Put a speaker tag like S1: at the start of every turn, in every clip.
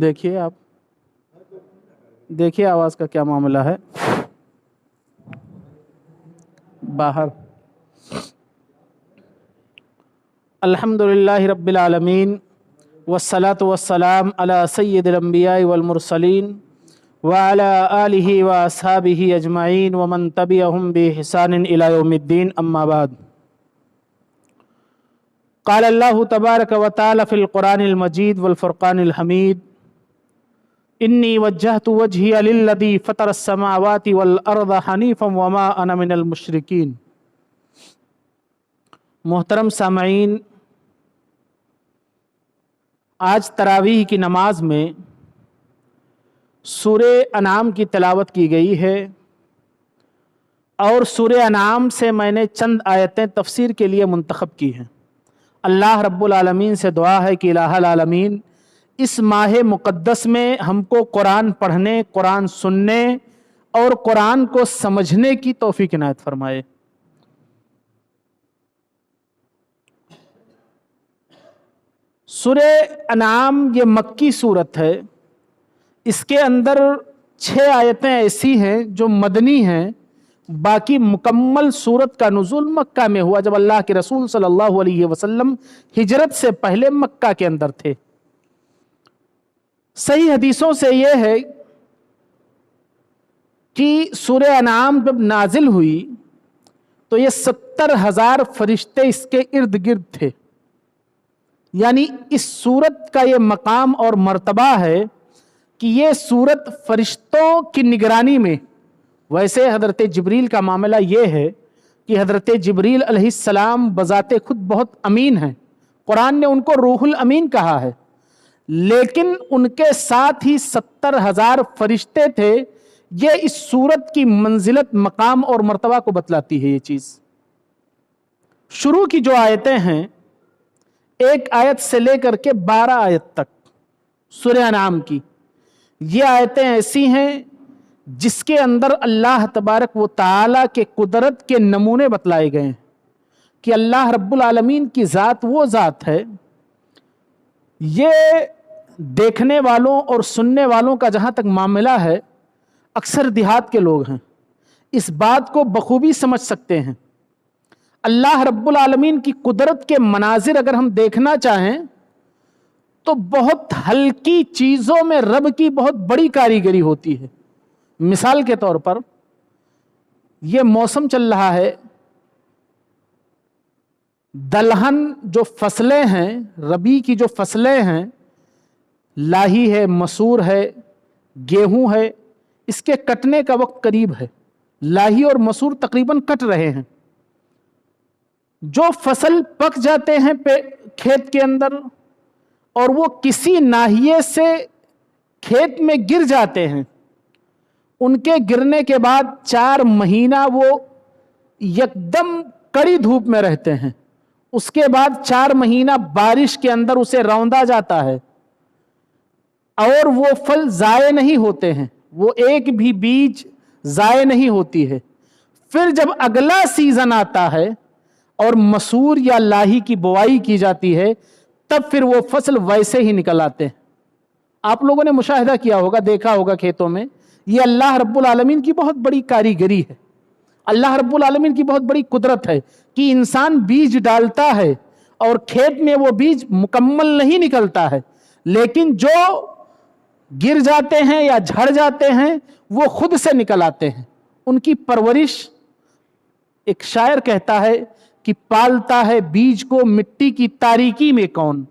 S1: دیکھیے آپ دیکھیے آواز کا کیا معاملہ ہے باہر. الحمدللہ رب العالمین والصلاة والسلام علی سید الانبیاء والمرسلین وعلی آلہ واصحابہ اجمعین ومن تبعہم بإحسان الی یوم الدین. اما بعد. قال اللہ تبارک و تعالی فی القرآن المجید والفرقان الحمید انی وجہت وجہی للذی فطر السماوات والارض حنیفا وما انا من المشرکین. محترم سامعین، آج تراویح کی نماز میں سورہ انعام کی تلاوت کی گئی ہے، اور سورہ انعام سے میں نے چند آیتیں تفسیر کے لیے منتخب کی ہیں. اللہ رب العالمین سے دعا ہے کہ الہ العالمین اس ماہ مقدس میں ہم کو قرآن پڑھنے، قرآن سننے اور قرآن کو سمجھنے کی توفیق عنایت فرمائے. سورہ انعام یہ مکی صورت ہے. اس کے اندر 6 آیتیں ایسی ہیں جو مدنی ہیں، باقی مکمل صورت کا نزول مکہ میں ہوا جب اللہ کے رسول صلی اللہ علیہ وسلم ہجرت سے پہلے مکہ کے اندر تھے. صحیح حدیثوں سے یہ ہے کہ سورہ انعام جب نازل ہوئی تو یہ 70,000 فرشتے اس کے ارد گرد تھے. یعنی اس سورت کا یہ مقام اور مرتبہ ہے کہ یہ سورت فرشتوں کی نگرانی میں، ویسے حضرت جبریل کا معاملہ یہ ہے کہ حضرت جبریل علیہ السلام بذات خود بہت امین ہیں، قرآن نے ان کو روح الامین کہا ہے، لیکن ان کے ساتھ ہی 70,000 فرشتے تھے. یہ اس سورت کی منزلت، مقام اور مرتبہ کو بتلاتی ہے یہ چیز. شروع کی جو آیتیں ہیں 1 آیت سے لے کر کے 12 آیت تک سورہ انعام کی، یہ آیتیں ایسی ہیں جس کے اندر اللہ تبارک و تعالیٰ کے قدرت کے نمونے بتلائے گئے ہیں کہ اللہ رب العالمین کی ذات وہ ذات ہے. یہ دیکھنے والوں اور سننے والوں کا جہاں تک معاملہ ہے، اکثر دیہات کے لوگ ہیں، اس بات کو بخوبی سمجھ سکتے ہیں. اللہ رب العالمین کی قدرت کے مناظر اگر ہم دیکھنا چاہیں تو بہت ہلکی چیزوں میں رب کی بہت بڑی کاریگری ہوتی ہے. مثال کے طور پر یہ موسم چل رہا ہے، دلہن جو فصلیں ہیں، ربی کی جو فصلیں ہیں، لاہی ہے، مسور ہے، گیہوں ہے، اس کے کٹنے کا وقت قریب ہے. لاہی اور مسور تقریباً کٹ رہے ہیں. جو فصل پک جاتے ہیں کھیت کے اندر اور وہ کسی ناحیے سے کھیت میں گر جاتے ہیں، ان کے گرنے کے بعد 4 مہینہ وہ یکدم کڑی دھوپ میں رہتے ہیں. اس کے بعد 4 مہینہ بارش کے اندر اسے روندا جاتا ہے اور وہ پھل ضائع نہیں ہوتے ہیں، وہ ایک بھی بیج ضائع نہیں ہوتی ہے. پھر جب اگلا سیزن آتا ہے اور مسور یا لاہی کی بوائی کی جاتی ہے، تب پھر وہ فصل ویسے ہی نکل آتے ہیں. آپ لوگوں نے مشاہدہ کیا ہوگا، دیکھا ہوگا کھیتوں میں. یہ اللہ رب العالمین کی بہت بڑی کاریگری ہے، اللہ رب العالمین کی بہت بڑی قدرت ہے کہ انسان بیج ڈالتا ہے اور کھیت میں وہ بیج مکمل نہیں نکلتا ہے، لیکن جو گر جاتے ہیں یا جھڑ جاتے ہیں وہ خود سے نکل آتے ہیں. ان کی پرورش، ایک شاعر کہتا ہے کہ پالتا ہے بیج کو مٹی کی تاریکی میں کون.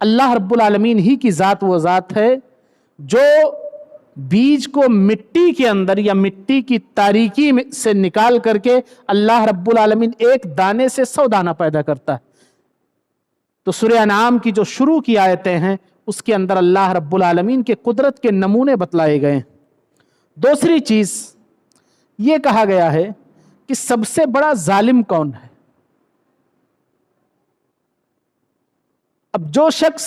S1: اللہ رب العالمین ہی کی ذات وہ ذات ہے جو بیج کو مٹی کے اندر یا مٹی کی تاریکی سے نکال کر کے اللہ رب العالمین ایک دانے سے 100 دانہ پیدا کرتا ہے. تو سورہ انعام کی جو شروع کی آیتیں ہیں اس کے اندر اللہ رب العالمین کے قدرت کے نمونے بتلائے گئے ہیں. دوسری چیز یہ کہا گیا ہے کہ سب سے بڑا ظالم کون ہے. اب جو شخص،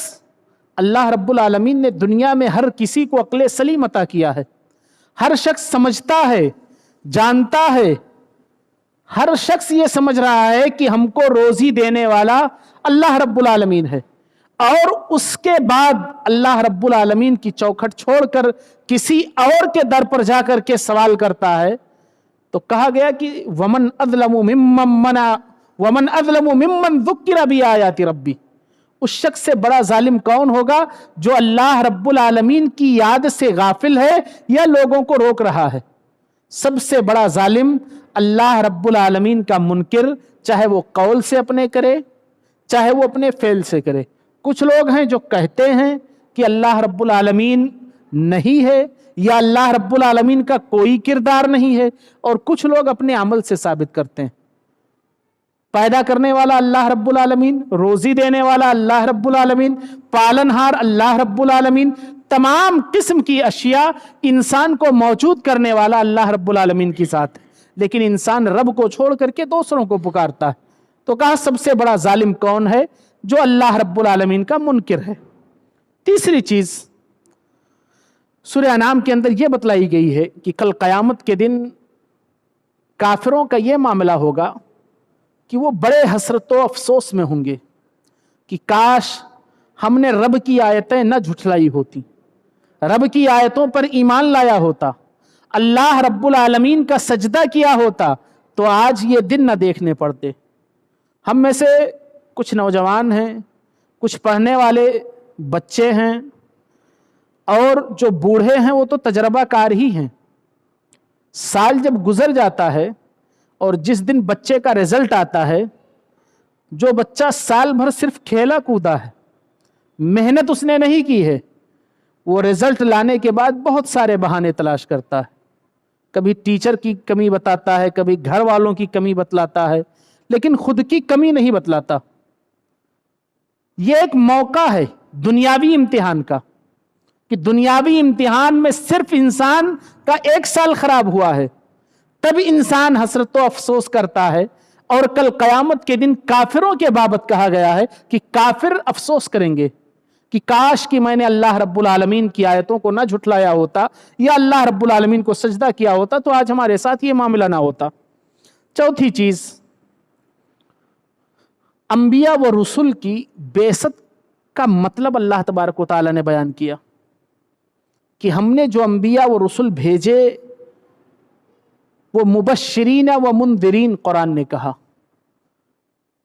S1: اللہ رب العالمین نے دنیا میں ہر کسی کو عقل سلیم عطا کیا ہے، ہر شخص سمجھتا ہے، جانتا ہے हर शख्स ये समझ रहा है कि हमको रोजी देने वाला अल्लाह रब्बुल आलमीन है, और उसके बाद अल्लाह रब्बुल आलमीन की चौखट छोड़कर किसी और के दर पर जाकर के सवाल करता है। तो कहा गया कि वमन अज़लमु मिम्मन ज़ुक्किरा बिआयाति रब्बी, उस शख्स से बड़ा जालिम कौन होगा जो अल्लाह रब्बुल आलमीन की याद से गाफिल है या लोगों को रोक रहा है। सबसे बड़ा जालिम अल्लाह रब्बुल आलमीन का मुनकिर, चाहे वो कौल से अपने करे चाहे वो अपने फेल से करे। कुछ लोग हैं जो कहते हैं कि अल्लाह रब्बुल आलमीन नहीं है या अल्लाह रब्बुल आलमीन का कोई किरदार नहीं है, और कुछ लोग अपने अमल से साबित करते हैं। पैदा करने वाला अल्लाह रब्बुल आलमीन, रोजी देने वाला अल्लाह रब्बुल आलमीन, पालनहार अल्लाह रब्बुल आलमीन, तमाम किस्म की अशिया इंसान को मौजूद करने वाला अल्लाह रब्बुल आलमीन की ज़ात है, लेकिन इंसान रब को छोड़ करके दूसरों को पुकारता है। तो कहा सबसे बड़ा जालिम कौन है? जो अल्लाह रब्बुल आलमीन का मुनकिर है। तीसरी चीज सूरह अनाम के अंदर यह बतलाई गई है कि कल क़यामत के दिन काफिरों का यह मामला होगा कि वो बड़े हसरत व अफसोस में होंगे कि काश हमने रब की आयतें न झुठलाई होती, रब की आयतों पर ईमान लाया होता, अल्लाह रब्बुल आलमीन का सजदा किया होता, तो आज ये दिन न देखने पड़ते। हम में से कुछ नौजवान हैं, कुछ पढ़ने वाले बच्चे हैं, और जो बूढ़े हैं वो तो तजर्बाकार ही हैं। साल जब गुजर जाता है और जिस दिन बच्चे का रिजल्ट आता है, जो बच्चा साल भर सिर्फ खेला कूदा है, मेहनत उसने नहीं की है, वो रिजल्ट लाने के बाद बहुत सारे बहाने तलाश करता है। कभी टीचर की कमी बताता है, कभी घर वालों की कमी बतलाता है, लेकिन खुद की कमी नहीं बतलाता। ये एक मौका है दुनियावी इम्तिहान का कि दुनियावी इम्तिहान में सिर्फ इंसान का एक साल खराब हुआ है, तब इंसान हसरत व अफसोस करता है। और कल क़यामत के दिन काफिरों के बाबत कहा गया है कि काफिर अफसोस करेंगे कि काश कि मैंने अल्लाह रब्बुल आलमीन की आयतों को ना झुठलाया होता या अल्लाह रब्बुल आलमीन को सजदा किया होता, तो आज हमारे साथ ये मामला ना होता। चौथी चीज, अंबिया व रसूल की बेसत का मतलब अल्लाह तबारक व तआला ने बयान किया कि हमने जो अंबिया व रसूल भेजे वो मुबश्शिरीन व मुंदिरीन, कुरान ने कहा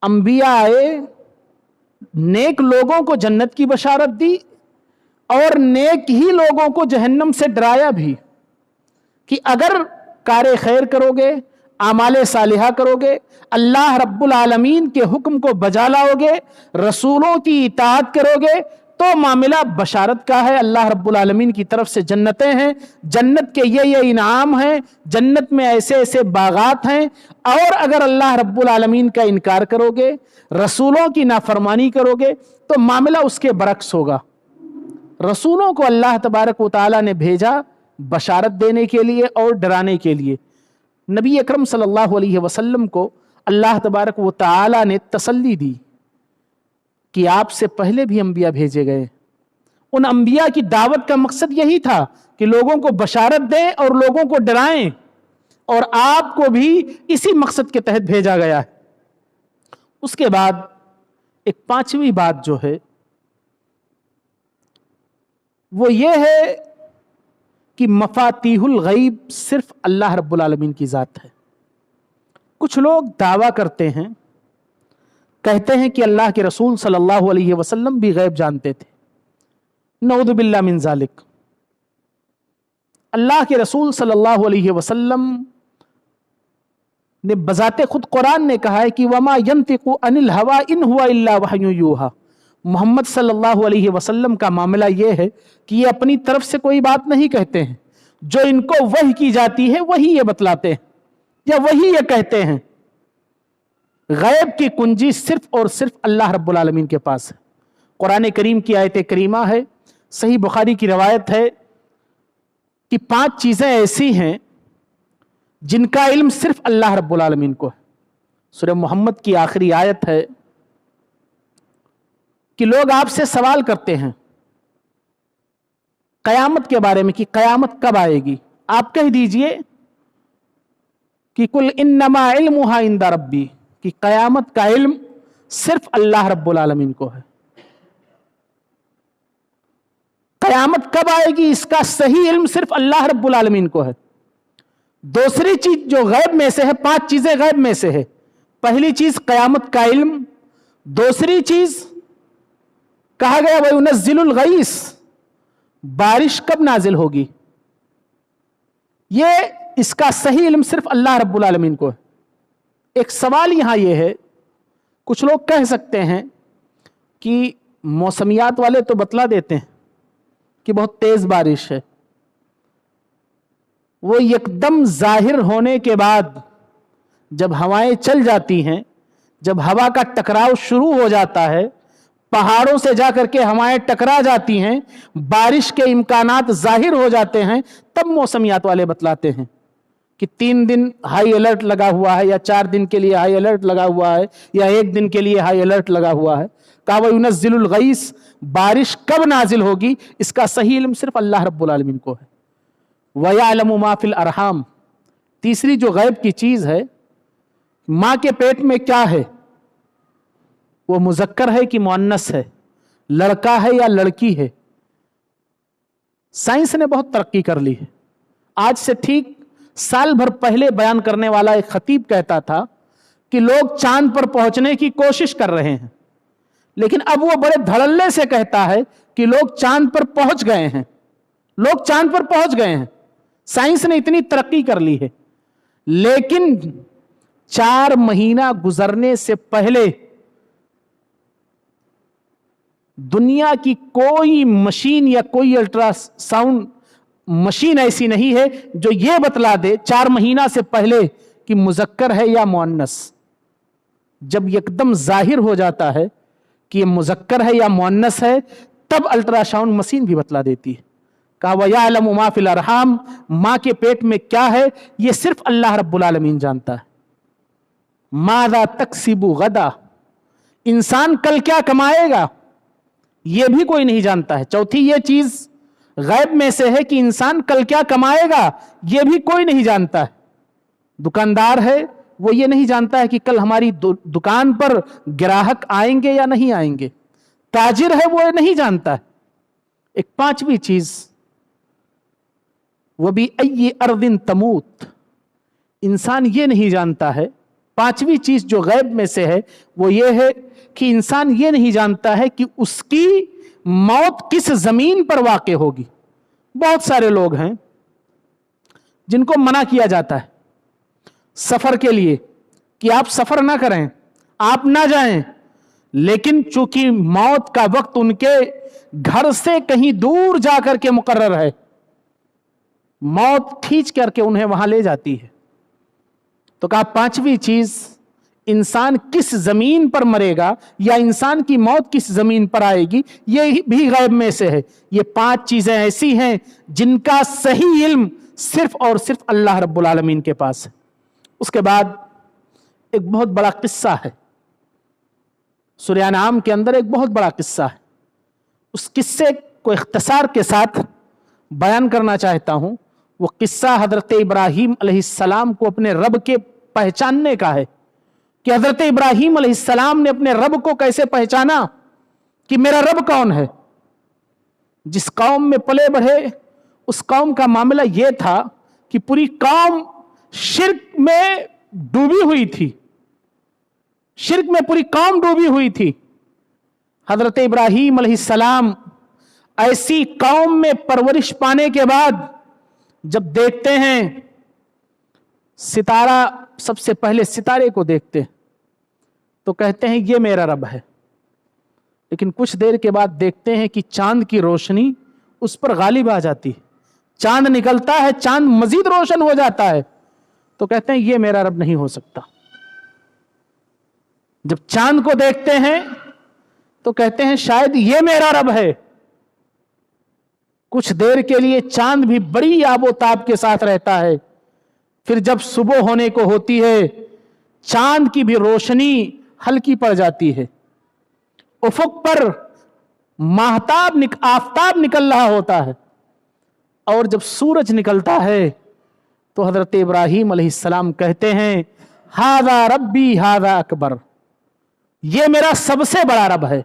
S1: अंबिया आए, नेक लोगों को जन्नत की बशारत दी और नेक ही लोगों को जहन्नम से डराया भी कि अगर कारे खैर करोगे, आमाले सालिहा करोगे, अल्लाह रब्बुल आलमीन के हुक्म को बजा लाओगे, रसूलों की इताअत करोगे, तो मामला बशारत का है। अल्लाह रब्बुल आलमीन की तरफ से जन्नतें हैं, जन्नत के ये इनाम हैं, जन्नत में ऐसे ऐसे बागात हैं। और अगर अल्लाह रब्बुल आलमीन का इनकार करोगे, रसूलों की नाफरमानी करोगे, तो मामला उसके बरक्स होगा। रसूलों को अल्लाह तबारक व तआला ने भेजा बशारत देने के लिए और डराने के लिए। नबी अकरम सल्लल्लाहु अलैहि वसल्लम को अल्लाह तबारक व तआला ने तसल्ली दी कि आपसे पहले भी अंबिया भेजे गए। उन अंबिया की दावत का मकसद यही था कि लोगों को बशारत दें और लोगों को डराएं, और आपको भी इसी मकसद के तहत भेजा गया है। उसके बाद एक पांचवी बात जो है वो ये है कि मफातीहुल गैब सिर्फ अल्लाह रब्बुल आलमीन की जात है। कुछ लोग दावा करते हैं, कहते हैं कि अल्लाह के रसूल सल्लल्लाहु अलैहि वसल्लम भी गैब जानते थे। नऊज़ु बिल्लाह मिन ज़ालिक। अल्लाह के रसूल सल्लल्लाहु अलैहि वसल्लम ने बजाते खुद कुरान ने कहा है कि वमा यंतिकु अनिल हवा इन हुआ इल्ला वहयु यूहा। मोहम्मद सल्लल्लाहु अलैहि वसल्लम का मामला यह है कि ये अपनी तरफ से कोई बात नहीं कहते हैं, जो इनको वही की जाती है वही ये बतलाते हैं या वही ये कहते हैं। गैब की कुंजी सिर्फ और सिर्फ अल्लाह रब्बुल आलमीन के पास है। कुरान करीम की आयत करीमा है, सही बुखारी की रवायत है कि 5 चीजें ऐसी हैं जिनका इल्म सिर्फ अल्लाह रब्बुल आलमीन को है। सूरह मोहम्मद की आखिरी आयत है कि लोग आपसे सवाल करते हैं कयामत के बारे में कि कयामत कब आएगी। आप कह दीजिए कि कुल इन्नमा इल्मुहा इंदा रब्बी, कि कयामत का इल्म सिर्फ अल्लाह रब्बुल आलमीन को है। कयामत कब आएगी इसका सही इल्म सिर्फ अल्लाह रब्बुल आलमीन को है। दूसरी चीज जो गैब में से है, 5 चीजें गैब में से है। पहली चीज कयामत का इल्म, दूसरी चीज कहा गया वह युनज़्ज़िलुल गईस, बारिश कब नाजिल होगी, ये इसका सही इल्म सिर्फ अल्लाह रब्बुल आलमीन को है। एक सवाल यहां यह है, कुछ लोग कह सकते हैं कि मौसमियात वाले तो बतला देते हैं कि बहुत तेज बारिश है, वो एकदम जाहिर होने के बाद जब हवाएं चल जाती हैं, जब हवा का टकराव शुरू हो जाता है, पहाड़ों से जाकर के हवाएं टकरा जाती हैं, बारिश के इम्कानात जाहिर हो जाते हैं, तब मौसमियात वाले बतलाते हैं कि 3 दिन हाई अलर्ट लगा हुआ है, या 4 दिन के लिए हाई अलर्ट लगा हुआ है, या 1 दिन के लिए हाई अलर्ट लगा हुआ है। कहा वह युनज़्ज़िलुल गईस, बारिश कब नाजिल होगी इसका सही इल्म सिर्फ अल्लाह रब्बुल आलमीन को है। व यअलमु मा फिल अरहाम, तीसरी जो गैब की चीज है, मां के पेट में क्या है, वो मुज़क्कर है कि मुअन्नस है, लड़का है या लड़की है। साइंस ने बहुत तरक्की कर ली है। आज से ठीक साल भर पहले बयान करने वाला एक खतीब कहता था कि लोग चांद पर पहुंचने की कोशिश कर रहे हैं, लेकिन अब वो बड़े धड़ल्ले से कहता है कि लोग चांद पर पहुंच गए हैं, लोग चांद पर पहुंच गए हैं। साइंस ने इतनी तरक्की कर ली है, लेकिन 4 महीना गुजरने से पहले दुनिया की कोई मशीन या कोई अल्ट्रासाउंड मशीन ऐसी नहीं है जो यह बतला दे 4 महीना से पहले कि मुज़क्कर है या मुअन्नस। जब एकदम जाहिर हो जाता है कि यह मुज़क्कर है या मुअन्नस है, तब अल्ट्रासाउंड मशीन भी बतला देती है। कहा व यअलमु मा फिल अरहाम, मां के पेट में क्या है यह सिर्फ अल्लाह रब्बुल आलमीन जानता है। माज़ा तक्सिबु गदा, इंसान कल क्या कमाएगा यह भी कोई नहीं जानता है। चौथी यह चीज गैब में से है कि इंसान कल क्या कमाएगा यह भी कोई नहीं जानता है। दुकानदार है वो ये नहीं जानता है कि कल हमारी दुकान पर ग्राहक आएंगे या नहीं आएंगे। ताजिर है वो नहीं जानता है। एक 5वीं चीज, वो भी अय्य अर्दिन तमूत, इंसान ये नहीं जानता है। 5वीं चीज जो गैब में से है वो ये है कि इंसान ये नहीं जानता है कि उसकी मौत किस जमीन पर वाक़ होगी। बहुत सारे लोग हैं जिनको मना किया जाता है सफर के लिए कि आप सफर ना करें, आप ना जाएं, लेकिन चूंकि मौत का वक्त उनके घर से कहीं दूर जाकर के मुकर्रर है, मौत खींच करके उन्हें वहां ले जाती है। तो कहा 5वीं चीज, इंसान किस जमीन पर मरेगा या इंसान की मौत किस जमीन पर आएगी, ये भी गैब में से है। ये 5 चीजें ऐसी हैं जिनका सही इल्म सिर्फ और सिर्फ अल्लाह रब्बुल आलमीन के पास है। उसके बाद एक बहुत बड़ा किस्सा है, सूरह अनआम के अंदर एक बहुत बड़ा किस्सा है। उस किस्से को इख्तिसार के साथ बयान करना चाहता हूं। वो किस्सा हजरत इब्राहीम अलैहिस्सलाम को अपने रब के पहचानने का है कि हजरत इब्राहीम अलैहिस्सलाम ने अपने रब को कैसे पहचाना कि मेरा रब कौन है। जिस कौम में पले बढ़े उस कौम का मामला यह था कि पूरी कौम शिर्क में डूबी हुई थी, शिर्क में पूरी कौम डूबी हुई थी। हजरत इब्राहीम अलैहिस्सलाम ऐसी कौम में परवरिश पाने के बाद जब देखते हैं सितारा, सबसे पहले सितारे को देखते हैं तो कहते हैं ये मेरा रब है। लेकिन कुछ देर के बाद देखते हैं कि चांद की रोशनी उस पर गालिब आ जाती है, चांद निकलता है, चांद मजीद रोशन हो जाता है, तो कहते हैं ये मेरा रब नहीं हो सकता। जब चांद को देखते हैं तो कहते हैं शायद ये मेरा रब है। कुछ देर के लिए चांद भी बड़ी आबोताब के साथ रहता है, फिर जब सुबह होने को होती है चांद की भी रोशनी हल्की पड़ जाती है, उफक पर आफताब निकल रहा होता है, और जब सूरज निकलता है तो हज़रत इब्राहीम अलैहिस्सलाम कहते हैं हाज़ा रब्बी हाज़ा अकबर, ये मेरा सबसे बड़ा रब है,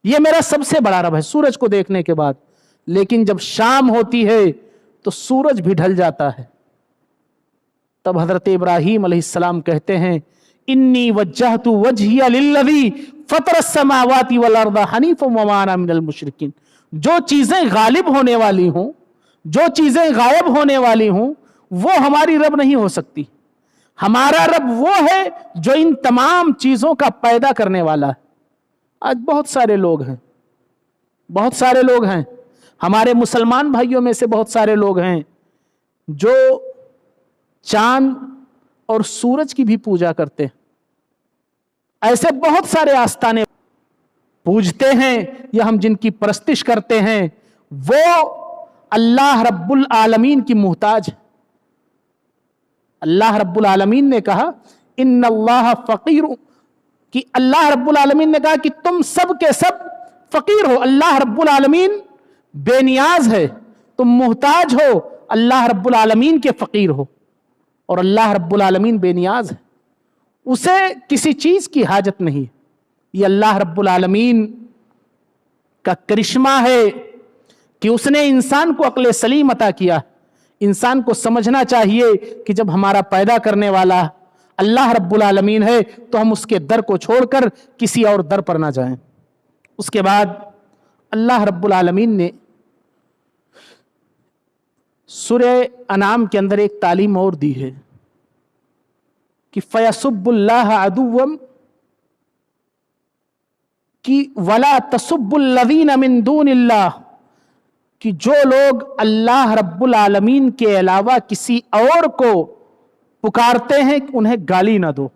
S1: ये मेरा सबसे बड़ा रब है सूरज को देखने के बाद। लेकिन जब शाम होती है तो सूरज भी ढल जाता है। तब हज़रत इब्राहीम अलैहिस्सलाम कहते हैं इन्नी वज्जहतु वजहिया लिल्लज़ी फ़तरस समावाति वल अर्द हनीफ़न वमा अना मिनल मुशरिकीन। जो चीजें गालिब होने वाली हों, जो चीजें गायब होने वाली हों, वो हमारी रब नहीं हो सकती। हमारा रब वो है जो इन तमाम चीजों का पैदा करने वाला है। आज बहुत सारे लोग हैं, बहुत सारे लोग हैं, हमारे मुसलमान भाइयों में से बहुत सारे लोग हैं जो चांद और सूरज की भी पूजा करते हैं। ऐसे बहुत सारे आस्थाने पूजते हैं या हम जिनकी परस्तिश करते हैं वो अल्लाह रब्बुल आलमीन की मुहताज है। अल्लाह रब्बुल आलमीन ने कहा इन्नल्लाह फकीर, कि अल्लाह रब्बुल आलमीन ने कहा कि तुम सब के सब फकीर हो, अल्लाह रब्बुल आलमीन बेनियाज है, तुम मुहताज हो, अल्लाह रब्बुल आलमीन के फकीर हो। और अल्लाह रब्बुल आलमीन बेनियाज है, उसे किसी चीज की हाजत नहीं। ये अल्लाह रब्बुल आलमीन का करिश्मा है कि उसने इंसान को अक्ल सलीम अता किया। इंसान को समझना चाहिए कि जब हमारा पैदा करने वाला अल्लाह रब्बुल आलमीन है तो हम उसके दर को छोड़कर किसी और दर पर ना जाएं। उसके बाद अल्लाह रब्बुल आलमीन ने सूरह अनाम के अंदर एक तालीम और दी है कि फयसुब्बुल्लाह अदुव्वम, कि वला तसुब्बुल्लज़ीना मिन दूनिल्लाह, कि जो लोग अल्लाह रब्बुल आलमीन के अलावा किसी और को पुकारते हैं उन्हें गाली ना दो।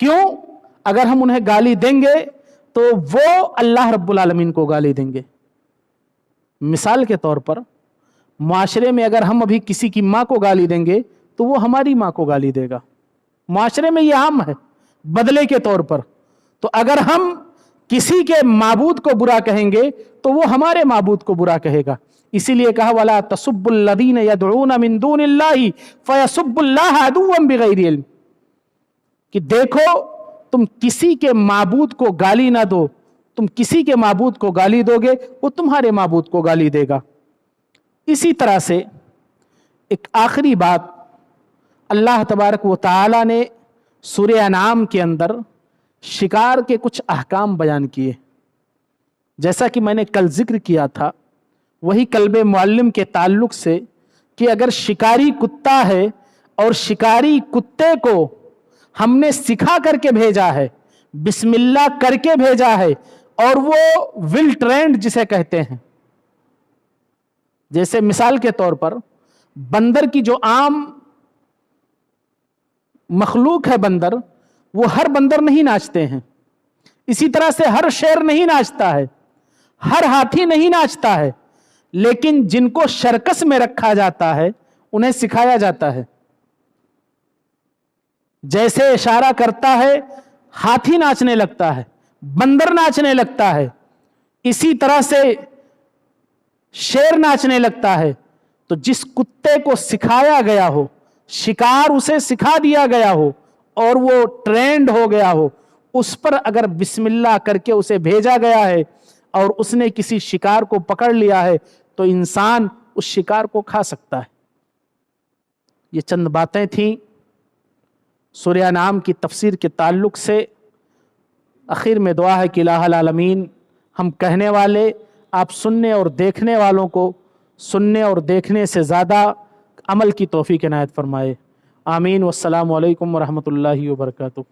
S1: क्यों? अगर हम उन्हें गाली देंगे तो वो अल्लाह रब्बुल आलमीन को गाली देंगे। मिसाल के तौर पर माशरे में अगर हम अभी किसी की माँ को गाली देंगे तो वो हमारी माँ को गाली देगा। माशरे में ये आम है बदले के तौर पर। तो अगर हम किसी के माबूद को बुरा कहेंगे तो वो हमारे माबूद को बुरा कहेगा। इसीलिए कहा वला तसुब्बुल्लज़ीना यदऊना मिन दूनिल्लाहि फयसुब्बुल्लाह अदुव्वन बिगैरि इल्म, कि देखो तुम किसी के माबूद को गाली ना दो, तुम किसी के माबूद को गाली दोगे वो तुम्हारे माबूद को गाली देगा। इसी तरह से एक आखिरी बात अल्लाह तबारक व तआला ने सूरह अनाम के अंदर शिकार के कुछ अहकाम बयान किए। जैसा कि मैंने कल जिक्र किया था वही कल्बे मुअल्लिम के ताल्लुक से कि अगर शिकारी कुत्ता है और शिकारी कुत्ते को हमने सिखा करके भेजा है, बिस्मिल्लाह करके भेजा है, और वो विल ट्रेंड जिसे कहते हैं, जैसे मिसाल के तौर पर बंदर की जो आम मखलूक है बंदर, वो हर बंदर नहीं नाचते हैं। इसी तरह से हर शेर नहीं नाचता है, हर हाथी नहीं नाचता है, लेकिन जिनको शर्कस में रखा जाता है उन्हें सिखाया जाता है। जैसे इशारा करता है हाथी नाचने लगता है, बंदर नाचने लगता है, इसी तरह से शेर नाचने लगता है। तो जिस कुत्ते को सिखाया गया हो, शिकार उसे सिखा दिया गया हो और वो ट्रेंड हो गया हो, उस पर अगर बिस्मिल्लाह करके उसे भेजा गया है और उसने किसी शिकार को पकड़ लिया है तो इंसान उस शिकार को खा सकता है। ये चंद बातें थीं सूरह अनाम की तफसीर के ताल्लुक से। आखिर में दुआ है कि इलाहुल आलमीन हम कहने वाले, आप सुनने और देखने वालों को सुनने और देखने से ज़्यादा अमल की तौफीक इनायत फरमाए। आमीन। वस्सलामु अलैकुम वरहमतुल्लाहि वबरकातुहू।